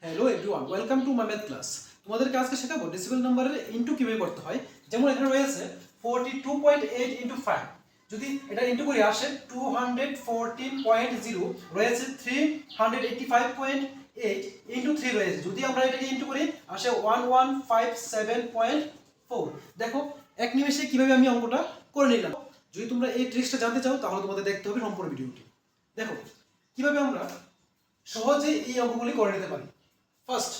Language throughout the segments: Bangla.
Hello everyone, welcome to my math class. তোমাদেরকে আজকে শেখাবো ডেসিবেল নাম্বারের ইনটু কিভাবে করতে হয়। যেমন এখানে রয়েছে 42.8 ইনটু 5। যদি এটা ইনটু করি আসে 214.0, রয়েছে 385.8 ইনটু 3 রয়েছে। যদি আমরা এটাকে ইনটু করি আসে 1157.4। দেখো এক নিমেষে কিভাবে আমি অঙ্কটা করে নিলাম। যদি তোমরা এই ট্রিক্সটা জানতে চাও তাহলে তোমাদের দেখতে হবে সম্পূর্ণ ভিডিওটি। দেখো কিভাবে আমরা সহজে এই অঙ্কগুলি করে নিতে পারি। ফার্স্ট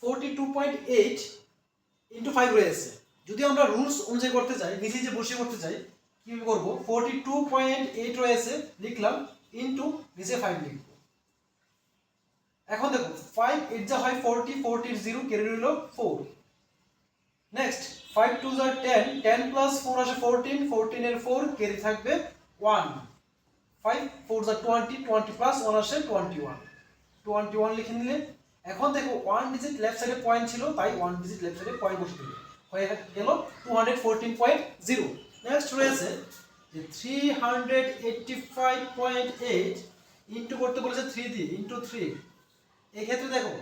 42.8 ইনটু 5 রয়েছে। যদি আমরা রুলস অনুযায়ী করতে চাই, নিচে যে বসিয়ে করতে চাই, কিভাবে করব? 42.8 রয়েছে লিখলাম, ইনটু নিচে 5 লিখব। এখন দেখো 5 8 যা হয় 40, 40 0 ক্যারি রইল 4। নেক্সট 5 2 যা 10, 10 প্লাস 4 আসে 14, 14 এর 4 ক্যারি থাকবে 1। 5 4 যা 20, 20 প্লাস 1 আসে 21 লিখে নিলে। এখন দেখো 1 ডিজিট লেফট সাইডে পয়েন্ট ছিল, তাই 1 ডিজিট লেফট সাইডে পয়েন্ট বসিয়ে দিলে হয়ে গেল 214.0। নেক্সট রয়েছে যে 385.8 ইনটু করতে বলেছে 3 দিয়ে, ইনটু 3। এই ক্ষেত্রে দেখো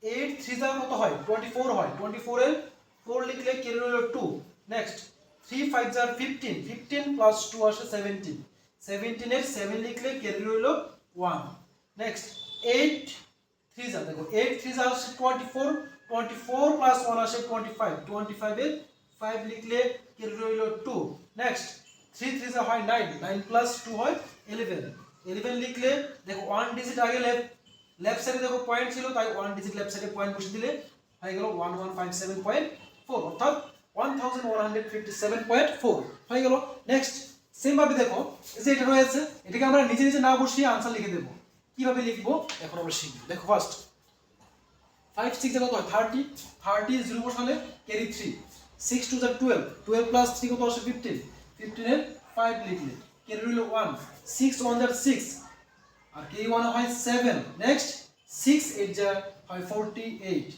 8 3 যা কত হয় 24 হয়, 24 এর 4 লিখলে কি রইল 2। নেক্সট 3 5 যা 15, 15 প্লাস 2 আসে 17, 17 এর 7 লিখলে কি রইল 1। নেক্সট 8 3 যা দেখো 8 3 যা আসে 24, 24 প্লাস 1 আসে 25, 25 এর 5 লিখলে কি রইল 2। নেক্সট 3 3 যা হয় 9, 9 প্লাস 2 হয় 11, 11 লিখলে দেখো 1 ডিজিট আগে লেফট সাইডে দেখো পয়েন্ট ছিল, তাই 1 ডিজিট লেফট সাইডে পয়েন্ট বসিয়ে দিলে হয়ে গেল 1157.4, অর্থাৎ 1157.4 হয়ে গেল। নেক্সট সেম ভাবে দেখো এই যে এটা রয়েছে, এটাকে আমরা নিজে নিজে না বসিয়ে আনসার লিখে দেব। কিভাবে লিখবো এখন আমরা শিখব। দেখো ফার্স্ট 5 6 কত হয় 30, 30 0 বসালে ক্যারি 3, 6 2 যা 12, 12 প্লাস 3 কত আসে 15, 15 এর 5 লিখলে ক্যারি রইল 1, 6 1 যা 6 আর ক্যারি 1 হয় 7। নেক্সট 6 8 যা হয় 48,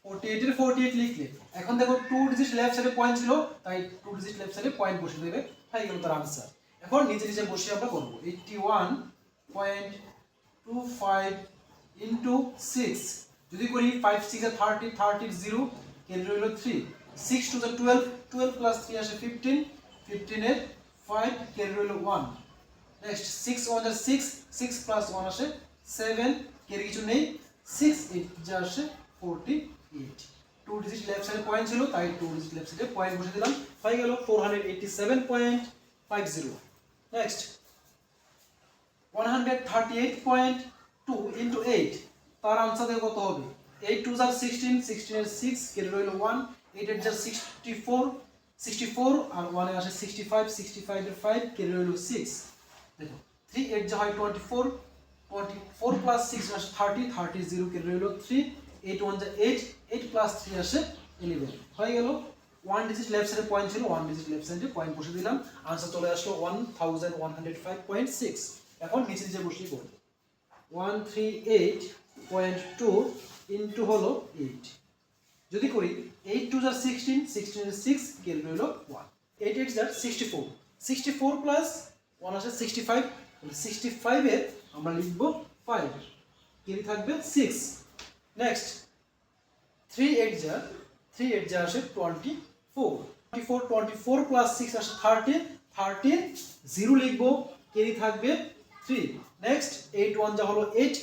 48 এর 48 লিখলে এখন দেখো 2 ডিজিট লেফট সাইডে পয়েন্ট ছিল, তাই 2 ডিজিট লেফট সাইডে পয়েন্ট বসিয়ে দেবে, হয়ে গেল তার आंसर। এখন নিচে নিচে বসিয়ে আমরা করব 81.25 ইনটু 6। যদি করি 5 6 এ 30, 30 0 ক্যারি রইল 3, 6 2 যা 12, 12 প্লাস 3 আসে 15, 15 এর 5 ক্যারি রইল 1। নেক্সট 6 1 যা 6, 6 প্লাস 1 আসে 7, ক্যারি কিছু নেই, 6 8 যা আসে 48। 2 ডিজিট লেফট সাইডে পয়েন্ট ছিল, তাই 2 ডিজিট লেফট সাইডে পয়েন্ট বসিয়ে দিলাম, হয়ে গেল 487.50। নেক্সট 138.2 ইনটু 8, তার आंसर দেখো কত হবে? 8 2 যা 16, 16 এর 6 ক্যারি রইল 1, 8 8 যা 64, 64 আর 1 এ আসে 65, 65 এর 5 ক্যারি রইল 6। দেখো 3 8 যা হয় 24, 24 প্লাস 6 আসে 30, 30 0 ক্যারি রইল 3, 8 1 যা 8, 8 প্লাস 3 আসে 11, হয়ে গেল 1 ডিজিট লেফট সাইডে পয়েন্ট ছিল, 1 ডিজিট লেফট সাইডে পয়েন্ট বসিয়ে দিলাম, आंसर চলে আসলো 1105.6। এখন নিচে নিচে বসিয়ে করব 138.2 ইনটু হলো 8। যদি করি 8 2 যা 16, 16 এর 6 ক্যারি রইল 1, 8 8 যা 64, 64 প্লাস 1 আসে 65, 65 এর আমরা লিখব 5, ক্যারি থাকবে 6। নেক্সট 3 8 যা আসে 24, 24 প্লাস 6 আসে 30, 30 0 লিখব, ক্যারি থাকবে 3। নেক্সট 8 1 যা হলো 8,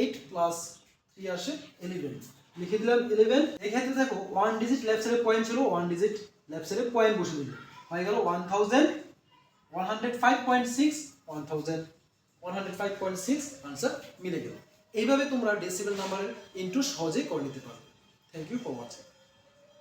8 প্লাস 3 আসে 11, লিখে দিলাম 11। এই ক্ষেত্রে দেখো 1 ডিজিট লেফট সাইডে পয়েন্ট ছিল, 1 ডিজিট লেফট সাইডে পয়েন্ট বসিয়ে দিলাম, হয়ে গেল 1105.6, 1105.6 आंसर মিলে গেল। এইভাবে তোমরা ডেসিবেল নাম্বারের ইনটু সহজেই করে নিতে পারো। Thank you for watching.